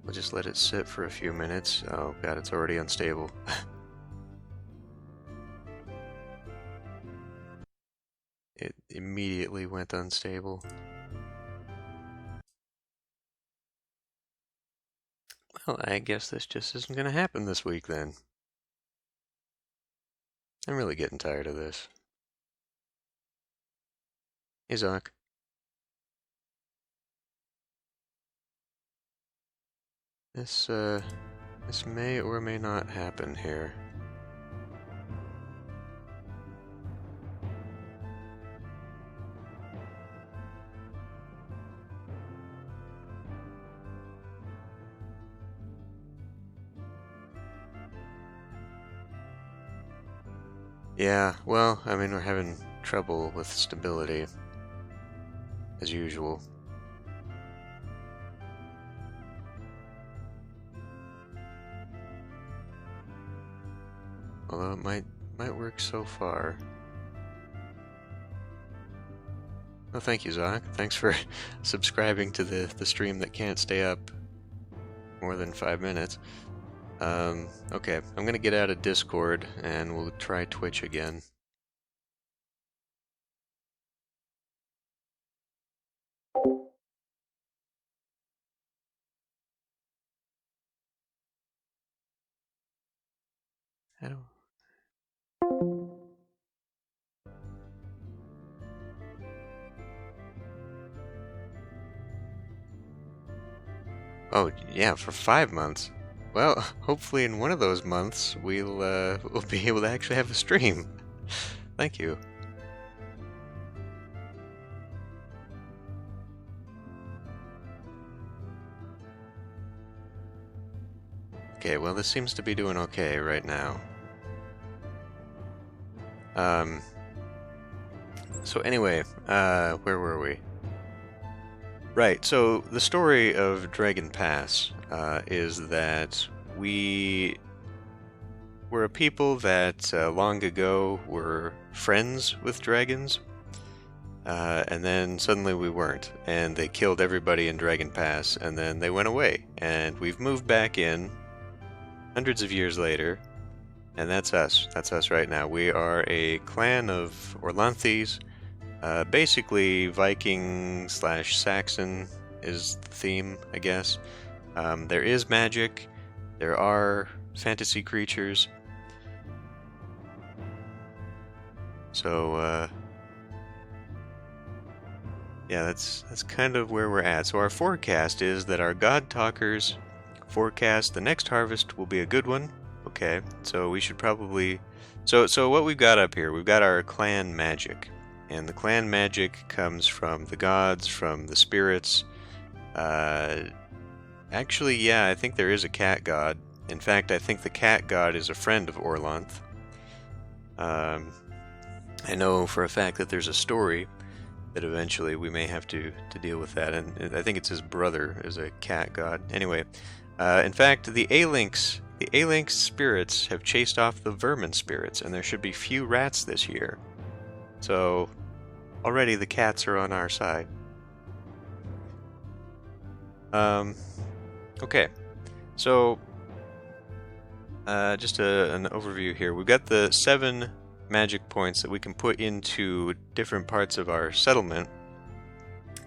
We'll just let it sit for a few minutes. Oh god, it's already unstable. It immediately went unstable. Well, I guess this just isn't gonna happen this week then. I'm really getting tired of this. Hey, Zoc. This may or may not happen here. Yeah, well, I mean, we're having trouble with stability, as usual. Although it might work so far. Oh, thank you, Zoc. Thanks for subscribing to the stream that can't stay up more than 5 minutes. Okay, I'm gonna get out of Discord and we'll try Twitch again. I don't... Oh, yeah, for 5 months. Well, hopefully in one of those months we'll be able to actually have a stream. Thank you. Okay, well, this seems to be doing okay right now. So anyway, where were we? Right, so the story of Dragon Pass is that we were a people that long ago were friends with dragons, and then suddenly we weren't, and they killed everybody in Dragon Pass, and then they went away, and we've moved back in hundreds of years later, and that's us. That's us right now. We are a clan of Orlanthes. Basically, Viking / Saxon is the theme, I guess. There is magic. There are fantasy creatures. So, yeah, that's kind of where we're at. So our forecast is that our God Talkers forecast the next harvest will be a good one. Okay, so we should probably... So what we've got up here, we've got our clan magic. And the clan magic comes from the gods, from the spirits. Actually, yeah, I think there is a cat god. In fact, I think the cat god is a friend of Orlanth. I know for a fact that there's a story that eventually we may have to deal with that, and I think it's his brother is a cat god. Anyway, in fact, the A-Links spirits have chased off the vermin spirits, and there should be few rats this year. So, already the cats are on our side. Okay, so just an overview here. We've got the 7 magic points that we can put into different parts of our settlement.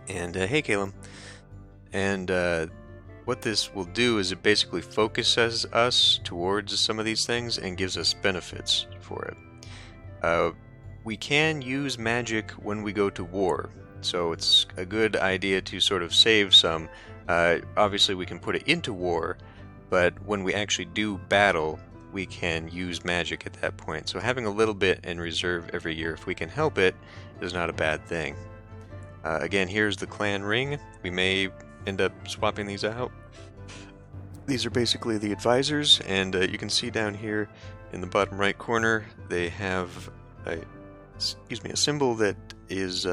And hey, Caleb. And what this will do is it basically focuses us towards some of these things and gives us benefits for it. We can use magic when we go to war, so it's a good idea to sort of save some. Obviously we can put it into war, but when we actually do battle, we can use magic at that point. So having a little bit in reserve every year, if we can help it, is not a bad thing. Again, here's the clan ring. We may end up swapping these out. These are basically the advisors, and you can see down here in the bottom right corner, they have a symbol that is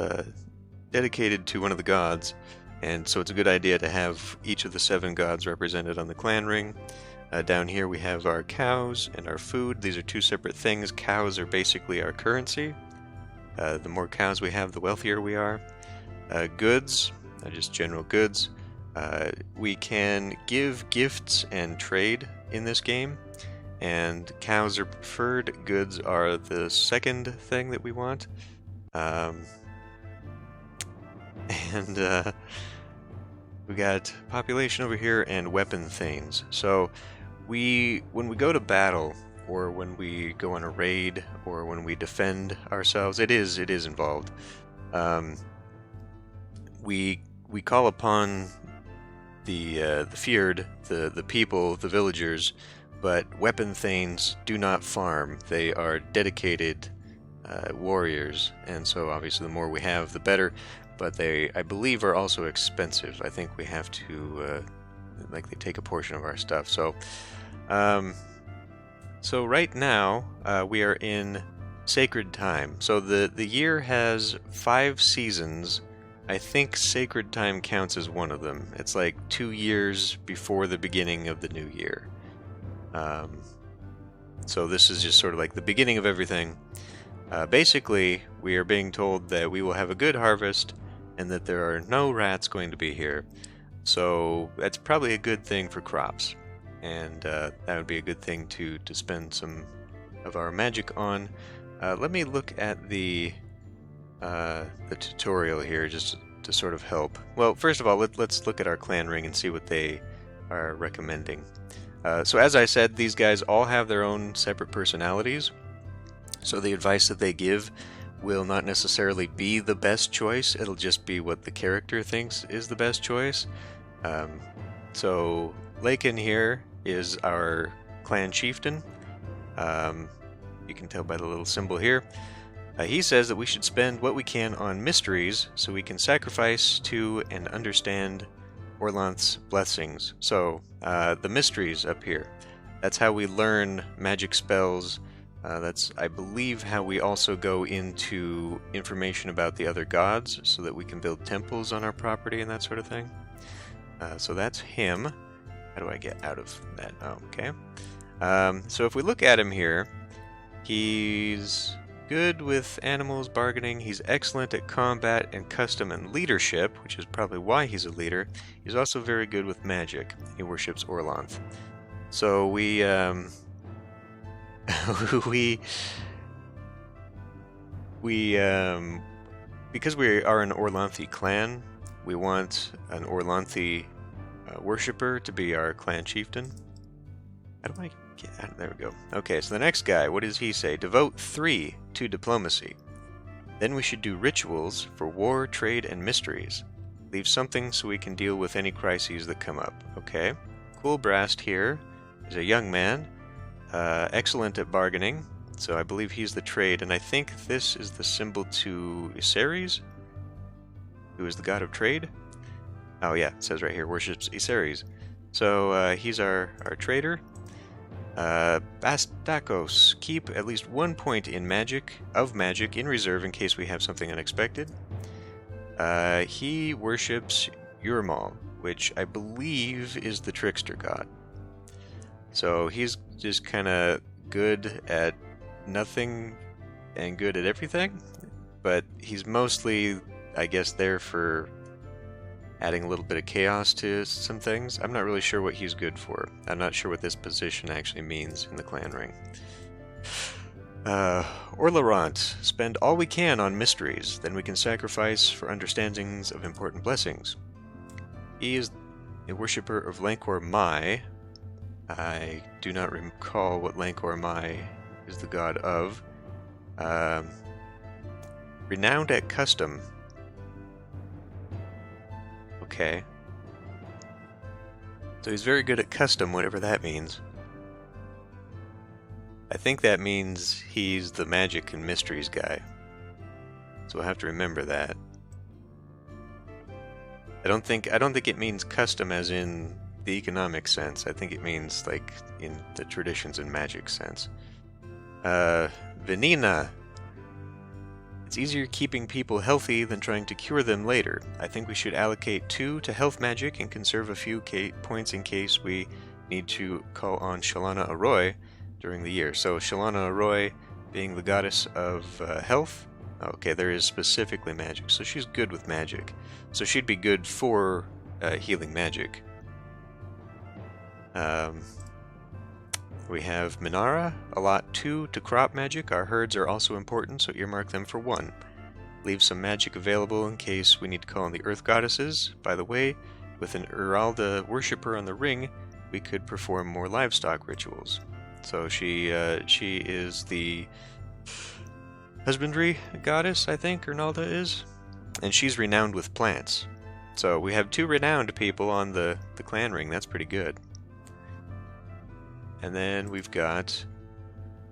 dedicated to one of the gods, and so it's a good idea to have each of the 7 gods represented on the clan ring. Down here we have our cows and our food. These are 2 separate things. Cows are basically our currency. The more cows we have, the wealthier we are. Goods, just general goods. We can give gifts and trade in this game, and cows are preferred, goods are the second thing that we want. And we got population over here and weapon thanes. So when we go to battle, or when we go on a raid, or when we defend ourselves, it is involved. We call upon the feared, the people, the villagers, but weapon thanes do not farm. They are dedicated warriors, and so obviously the more we have, the better. But they, I believe, are also expensive. I think we have to, like, they take a portion of our stuff. So, so right now we are in Sacred Time. So the year has 5 seasons. I think Sacred Time counts as one of them. It's like 2 years before the beginning of the new year. So this is just sort of like the beginning of everything. Basically, we are being told that we will have a good harvest and that there are no rats going to be here. So that's probably a good thing for crops. And that would be a good thing to spend some of our magic on. Let me look at the tutorial here just to sort of help. Well, first of all, let's look at our clan ring and see what they are recommending. So as I said, these guys all have their own separate personalities. So the advice that they give will not necessarily be the best choice. It'll just be what the character thinks is the best choice. So Lakin here is our clan chieftain. You can tell by the little symbol here. He says that we should spend what we can on mysteries so we can sacrifice to and understand Orlanth's blessings. So the mysteries up here, that's how we learn magic spells. That's, I believe, how we also go into information about the other gods so that we can build temples on our property and that sort of thing. So that's him. How do I get out of that? Oh, okay. So if we look at him here, he's good with animals, bargaining. He's excellent at combat and custom and leadership, which is probably why he's a leader. He's also very good with magic. He worships Orlanth. So we because we are an Orlanthi clan, we want an Orlanthi worshipper to be our clan chieftain. How do I get out? There we go. Okay, so the next guy, what does he say? Devote 3 to diplomacy. Then we should do rituals for war, trade, and mysteries. Leave something so we can deal with any crises that come up. Okay. Cool Brast here is a young man, excellent at bargaining. So I believe he's the trade, and I think this is the symbol to Iseres, who is the god of trade. Oh yeah, it says right here, worships Iseres. So he's our trader. Bastakos, keep at least 1 point in magic in reserve in case we have something unexpected. He worships Urmal, which I believe is the trickster god. So he's just kind of good at nothing and good at everything, but he's mostly, I guess, there for adding a little bit of chaos to some things. I'm not really sure what he's good for. I'm not sure what this position actually means in the clan ring. Orlarant, spend all we can on mysteries, then we can sacrifice for understandings of important blessings. He is a worshipper of Lankor Mai. I do not recall what Lankor Mai is the god of. Renowned at custom. Okay. So he's very good at custom, whatever that means. I think that means he's the magic and mysteries guy. So we'll have to remember that. I don't think it means custom as in the economic sense. I think it means like in the traditions and magic sense. Venina. It's easier keeping people healthy than trying to cure them later. I think we should allocate 2 to health magic and conserve a few points in case we need to call on Shalana Arroy during the year. So Shalana Arroy being the goddess of health. Okay, there is specifically magic. So she's good with magic. So she'd be good for healing magic. We have Minara, allot 2 to crop magic. Our herds are also important, so earmark them for 1. Leave some magic available in case we need to call on the Earth Goddesses. By the way, with an Uralda worshipper on the ring, we could perform more livestock rituals. So she is the husbandry goddess, I think, Urnalda is. And she's renowned with plants. So we have 2 renowned people on the clan ring. That's pretty good. And then we've got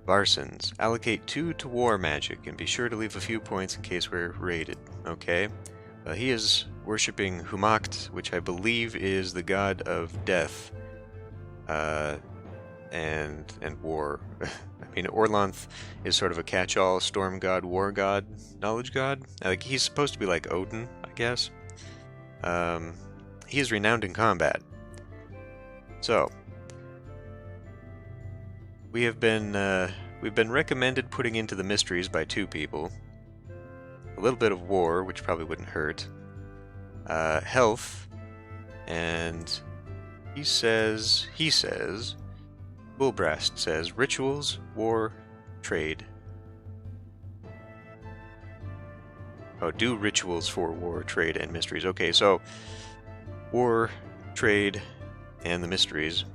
Varsons. Allocate 2 to war magic, and be sure to leave a few points in case we're raided. Okay. He is worshipping Humakt, which I believe is the god of death. And war. I mean, Orlanth is sort of a catch-all storm god, war god, knowledge god. Like, he's supposed to be like Odin, I guess. He is renowned in combat. So, we've been recommended putting into the mysteries by 2 people. A little bit of war, which probably wouldn't hurt. Health, and he says, Bullbrast says, rituals, war, trade. Oh, do rituals for war, trade, and mysteries. Okay, so war, trade, and the mysteries.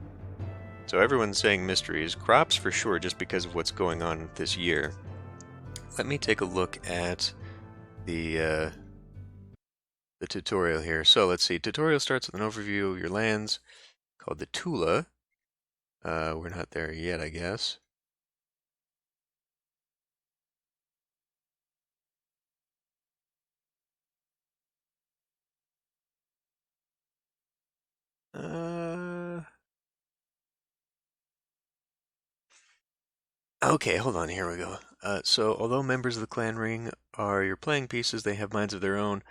So everyone's saying mysteries. Crops for sure, just because of what's going on this year. Let me take a look at the tutorial here. So let's see. Tutorial starts with an overview of your lands called the Tula. We're not there yet, I guess. Okay, hold on, here we go. So, although members of the clan ring are your playing pieces, they have minds of their own.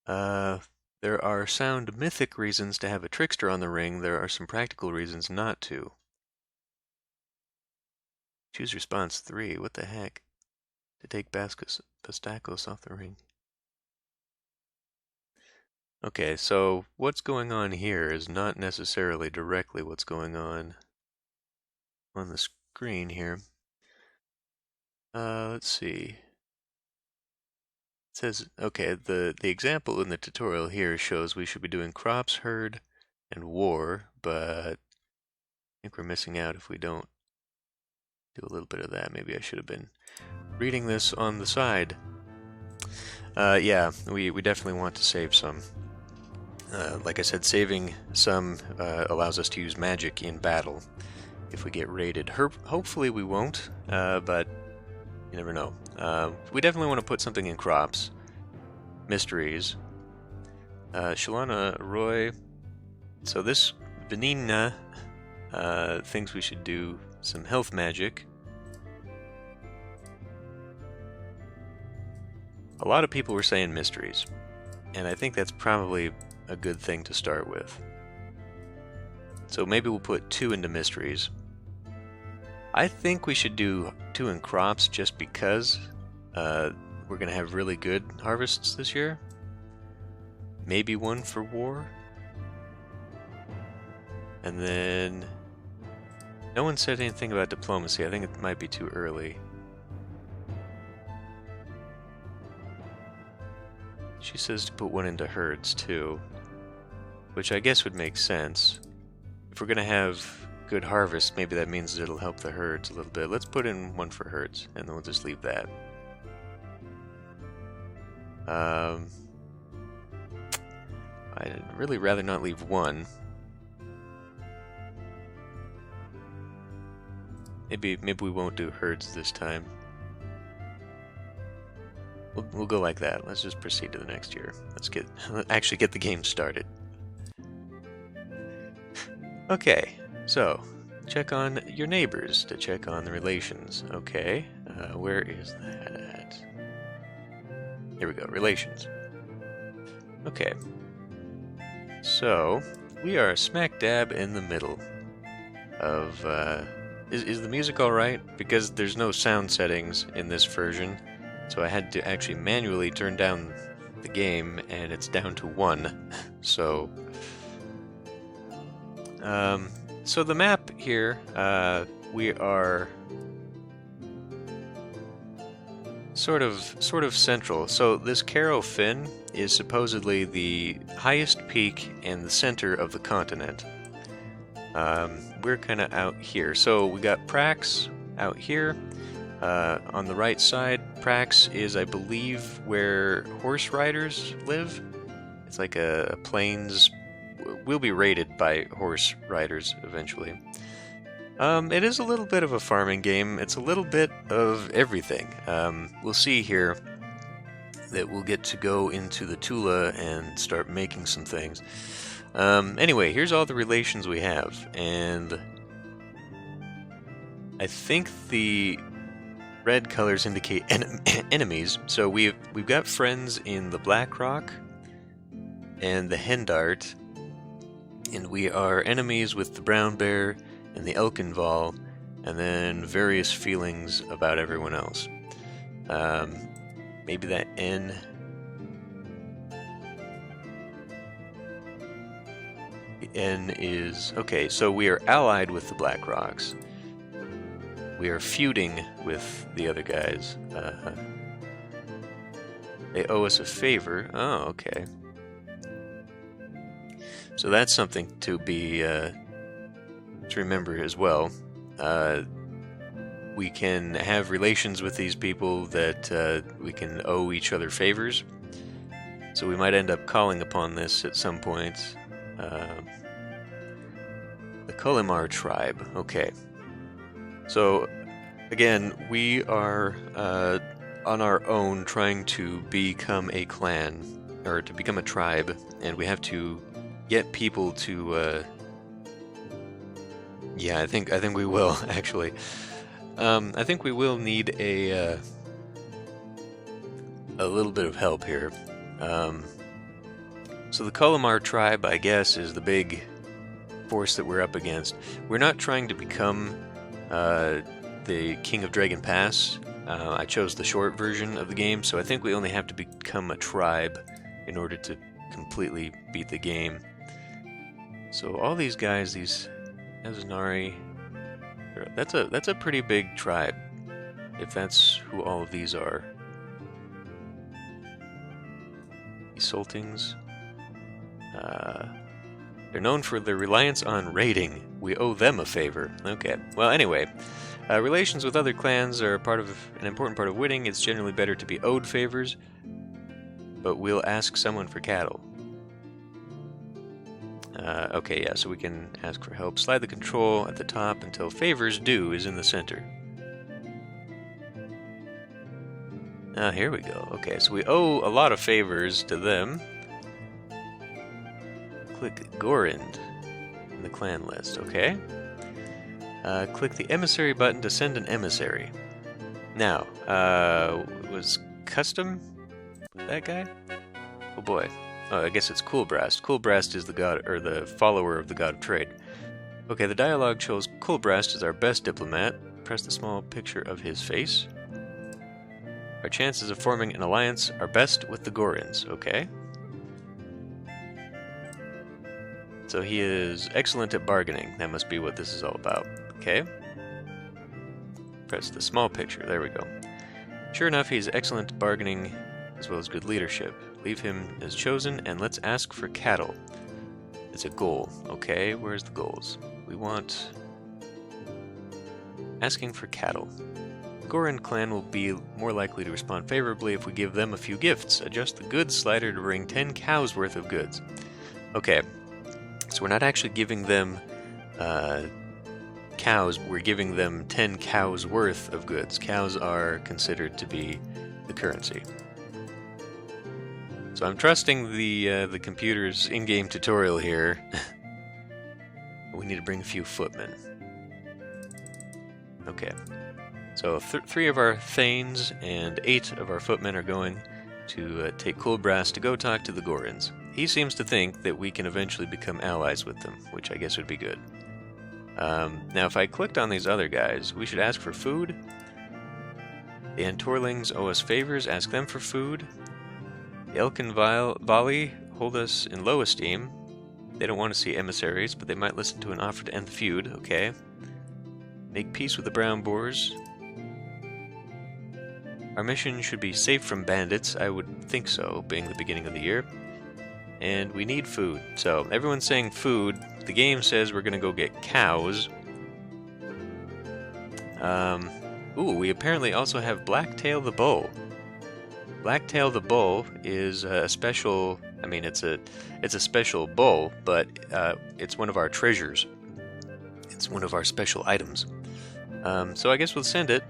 There are sound mythic reasons to have a trickster on the ring. There are some practical reasons not to. Choose response 3. What the heck? To take Pastakos off the ring. Okay, so what's going on here is not necessarily directly what's going on the screen here. Let's see. It says, okay, the example in the tutorial here shows we should be doing crops, herd, and war, but I think we're missing out if we don't do a little bit of that. Maybe I should have been reading this on the side. Yeah, we definitely want to save some. Like I said, saving some allows us to use magic in battle if we get raided. Hopefully we won't, but you never know. We definitely want to put something in crops. Mysteries. Shalana Roy. So this Vanina thinks we should do some health magic. A lot of people were saying mysteries, and I think that's probably a good thing to start with. So maybe we'll put 2 into mysteries. I think we should do 2 in crops just because we're going to have really good harvests this year. Maybe 1 for war. And then no one said anything about diplomacy. I think it might be too early. She says to put 1 into herds too, which I guess would make sense. If we're going to have good harvest, maybe that means it'll help the herds a little bit. Let's put in 1 for herds, and then we'll just leave that. I'd really rather not leave 1. Maybe we won't do herds this time. We'll go like that. Let's just proceed to the next year. Let's actually get the game started. Okay, so check on your neighbors to check on the relations. Okay, where is that at? Here we go, relations. Okay, so we are smack dab in the middle of. Is the music alright? Because there's no sound settings in this version, so I had to actually manually turn down the game, and it's down to 1. So, so the map here, we are sort of central. So this Caro Fin is supposedly the highest peak in the center of the continent. We're kind of out here. So we got Prax out here. On the right side, Prax is, I believe, where horse riders live. It's like a plains. We'll be raided by horse riders eventually. It is a little bit of a farming game. It's a little bit of everything. We'll see here that we'll get to go into the Tula and start making some things. Anyway, here's all the relations we have, and I think the red colors indicate enemies. So we've got friends in the Black Rock and the Hendart, and we are enemies with the Brown Bear and the Elkinval, and then various feelings about everyone else. Maybe that N. The N is... Okay, so we are allied with the Black Rocks. We are feuding with the other guys. They owe us a favor. Oh, okay. So that's something to be to remember as well. We can have relations with these people that we can owe each other favors. So we might end up calling upon this at some point. The Kolimar tribe. Okay. So, again, we are on our own trying to become a clan, or to become a tribe, and we have to get people to... Yeah, I think we will, actually. I think we will need a little bit of help here. So the Kolimar tribe, I guess, is the big force that we're up against. We're not trying to become the King of Dragon Pass. I chose the short version of the game, so I think we only have to become a tribe in order to completely beat the game. So all these guys, these Azanari, that's a pretty big tribe, if that's who all of these are. Isoltings. They're known for their reliance on raiding. We owe them a favor. Okay. Well, anyway, relations with other clans are an important part of winning. It's generally better to be owed favors, but we'll ask someone for cattle. Okay, yeah, so we can ask for help. Slide the control at the top until favors due is in the center. Here we go. Okay, so we owe a lot of favors to them. Click Gorind in the clan list, okay? Click the emissary button to send an emissary. Now, was Custom that guy? Oh boy. Oh, I guess it's Coolbrast. Coolbrast is the god, or the follower of the god of trade. Okay, the dialogue shows Coolbrast is our best diplomat. Press the small picture of his face. Our chances of forming an alliance are best with the Gorins, okay? So he is excellent at bargaining. That must be what this is all about. Okay. Press the small picture. There we go. Sure enough, he's excellent at bargaining as well as good leadership. Leave him as chosen, and let's ask for cattle. It's a goal. Okay, where's the goals? We want... asking for cattle. The Gorin clan will be more likely to respond favorably if we give them a few gifts. Adjust the goods slider to bring 10 cows worth of goods. Okay. So we're not actually giving them cows, we're giving them 10 cows worth of goods. Cows are considered to be the currency. So I'm trusting the computer's in-game tutorial here. We need to bring a few footmen. Okay. So 3 of our Thanes and 8 of our footmen are going to take Coolbrast to go talk to the Gorins. He seems to think that we can eventually become allies with them, which I guess would be good. Now, if I clicked on these other guys, we should ask for food. The Antorlings owe us favors, ask them for food. The Elkin Valley hold us in low esteem. They don't want to see emissaries, but they might listen to an offer to end the feud. Okay. Make peace with the Brown Boars. Our mission should be safe from bandits. I would think so, being the beginning of the year. And we need food. So, everyone's saying food. The game says we're going to go get cows. Ooh, we apparently also have Blacktail the Bull. Blacktail the Bull is a special... I mean, it's a special bull, but it's one of our treasures. It's one of our special items. So I guess we'll send it.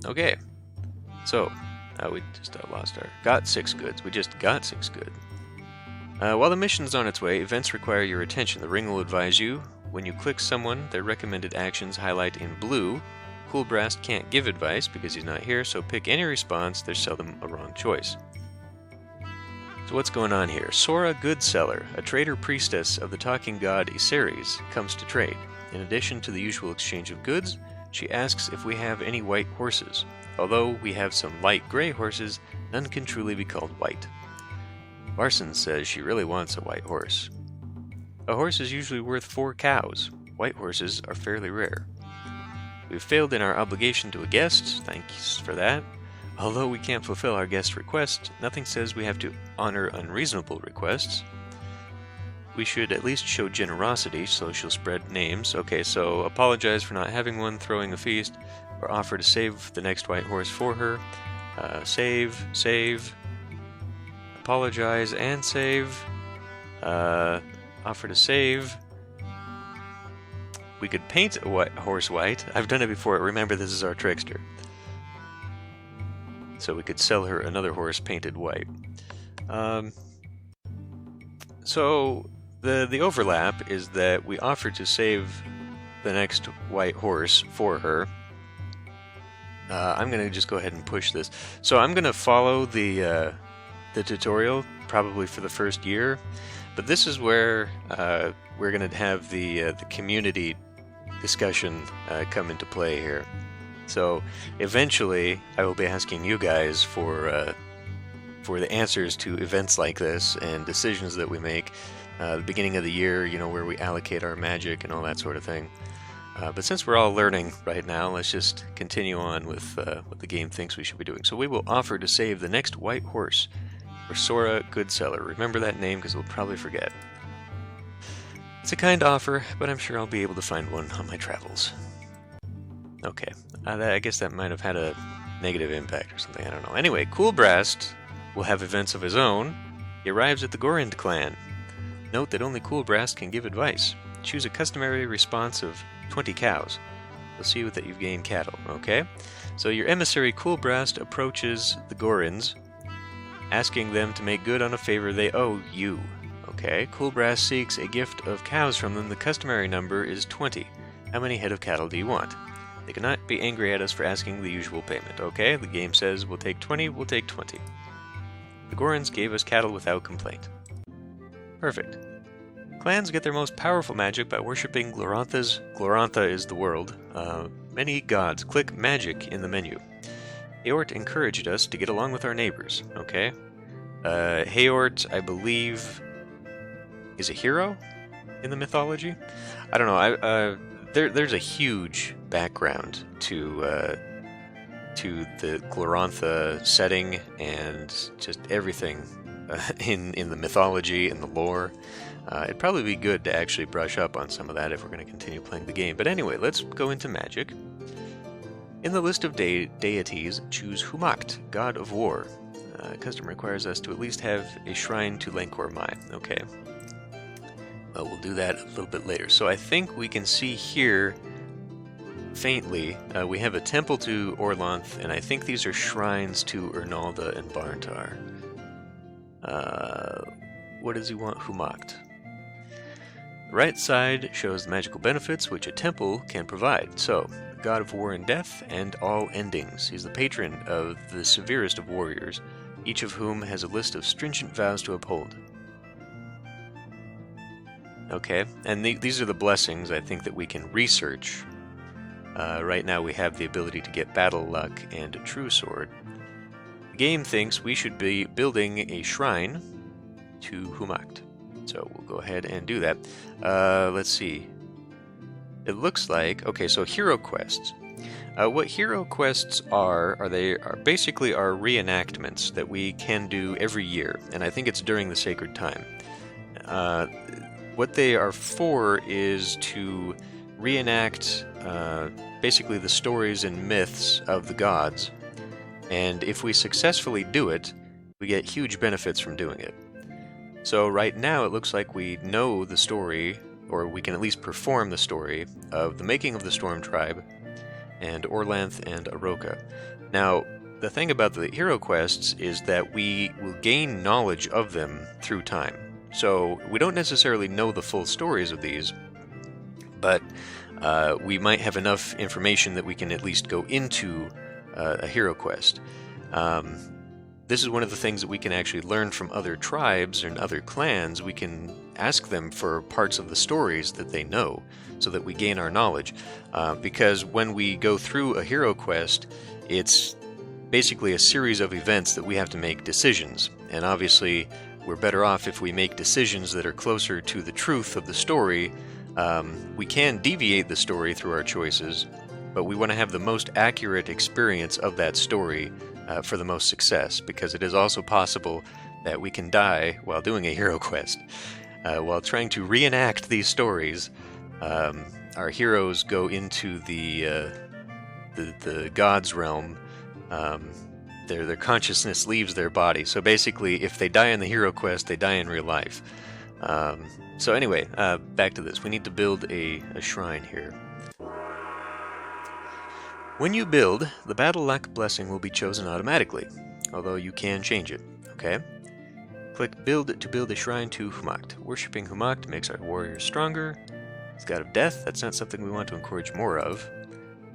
Okay. So, we just lost our... Got 6 goods. We just got 6 goods. While the mission's on its way, events require your attention. The ring will advise you. When you click someone, their recommended actions highlight in blue. Cool Brass can't give advice because he's not here, so pick any response. There's seldom a wrong choice. So what's going on here? Sora Goodseller, a trader priestess of the talking god Iseres, comes to trade. In addition to the usual exchange of goods, she asks if we have any white horses. Although we have some light gray horses, none can truly be called white. Larson says she really wants a white horse. A horse is usually worth 4 cows. White horses are fairly rare. We've failed in our obligation to a guest, thanks for that. Although we can't fulfill our guest request, nothing says we have to honor unreasonable requests. We should at least show generosity, so she'll spread names. Okay, so apologize for not having one, throwing a feast, or offer to save the next white horse for her. Save, apologize and save, offer to save. We could paint a horse white. I've done it before. Remember, this is our trickster. So we could sell her another horse painted white. So the overlap is that we offered to save the next white horse for her. I'm going to just go ahead and push this. So I'm going to follow the tutorial probably for the first year, but this is where we're going to have the community discussion come into play here. So eventually I will be asking you guys for the answers to events like this and decisions that we make. The beginning of the year, you know, where we allocate our magic and all that sort of thing. But since we're all learning right now, let's just continue on with what the game thinks we should be doing. So we will offer to save the next white horse for Sora Goodseller. Remember that name because we'll probably forget. It's a kind offer, but I'm sure I'll be able to find one on my travels. Okay, I guess that might have had a negative impact or something, I don't know. Anyway, Cool Brass will have events of his own. He arrives at the Gorand clan. Note that only Cool Brass can give advice. Choose a customary response of 20 cows. You'll see that you've gained cattle, okay? So your emissary Cool Brass approaches the Gorans, asking them to make good on a favor they owe you. Okay, Cool Brass seeks a gift of cows from them. The customary number is 20. How many head of cattle do you want? They cannot be angry at us for asking the usual payment. Okay, the game says we'll take 20, we'll take 20. The Gorans gave us cattle without complaint. Perfect. Clans get their most powerful magic by worshipping Glorantha's... Glorantha is the world. Many gods. Click magic in the menu. Haort encouraged us to get along with our neighbors. Okay. Haort, I believe, is a hero in the mythology. I don't know. There's a huge background to the Glorantha setting and just everything in the mythology and the lore. It'd probably be good to actually brush up on some of that if we're going to continue playing the game. But anyway, let's go into magic. In the list of deities, choose Humacht, god of war. Custom requires us to at least have a shrine to Lankor Mai. Okay. Well, we'll do that a little bit later. So I think we can see here, faintly, we have a temple to Orlanth, and I think these are shrines to Ernalda and Barntar. What does he want? Humacht. The right side shows the magical benefits which a temple can provide. So, god of war and death, and all endings. He's the patron of the severest of warriors, each of whom has a list of stringent vows to uphold. Okay, and these are the blessings, I think, that we can research. Right now we have the ability to get Battle Luck and a True Sword. game thinks we should be building a shrine to Humacht. So we'll go ahead and do that. Let's see. It looks like, okay, so hero quests. What hero quests are basically our reenactments that we can do every year, and I think it's during the Sacred Time. What they are for is to reenact basically the stories and myths of the gods, and if we successfully do it, we get huge benefits from doing it. So right now it looks like we know the story, or we can at least perform the story, of the making of the Storm Tribe, and Orlanth and Aroka. Now, the thing about the hero quests is that we will gain knowledge of them through time. So we don't necessarily know the full stories of these, but we might have enough information that we can at least go into a hero quest. This is one of the things that we can actually learn from other tribes and other clans. We can ask them for parts of the stories that they know, so that we gain our knowledge. Because when we go through a hero quest, it's basically a series of events that we have to make decisions. And obviously, we're better off if we make decisions that are closer to the truth of the story. We can deviate the story through our choices, but we want to have the most accurate experience of that story for the most success, because it is also possible that we can die while doing a hero quest. While trying to reenact these stories, our heroes go into the gods' realm. Their consciousness leaves their body. So basically, if they die in the hero quest, they die in real life. So anyway, back to this. We need to build a shrine here. When you build, the Battle Luck blessing will be chosen automatically, although you can change it. Okay? Click Build to build a shrine to Humacht. Worshipping Humacht makes our warriors stronger. As God of Death, that's not something we want to encourage more of.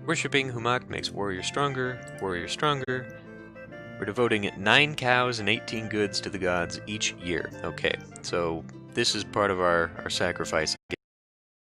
Worshipping Humacht makes warriors stronger. Warriors stronger. We're devoting 9 cows and 18 goods to the gods each year. Okay, so this is part of our sacrifice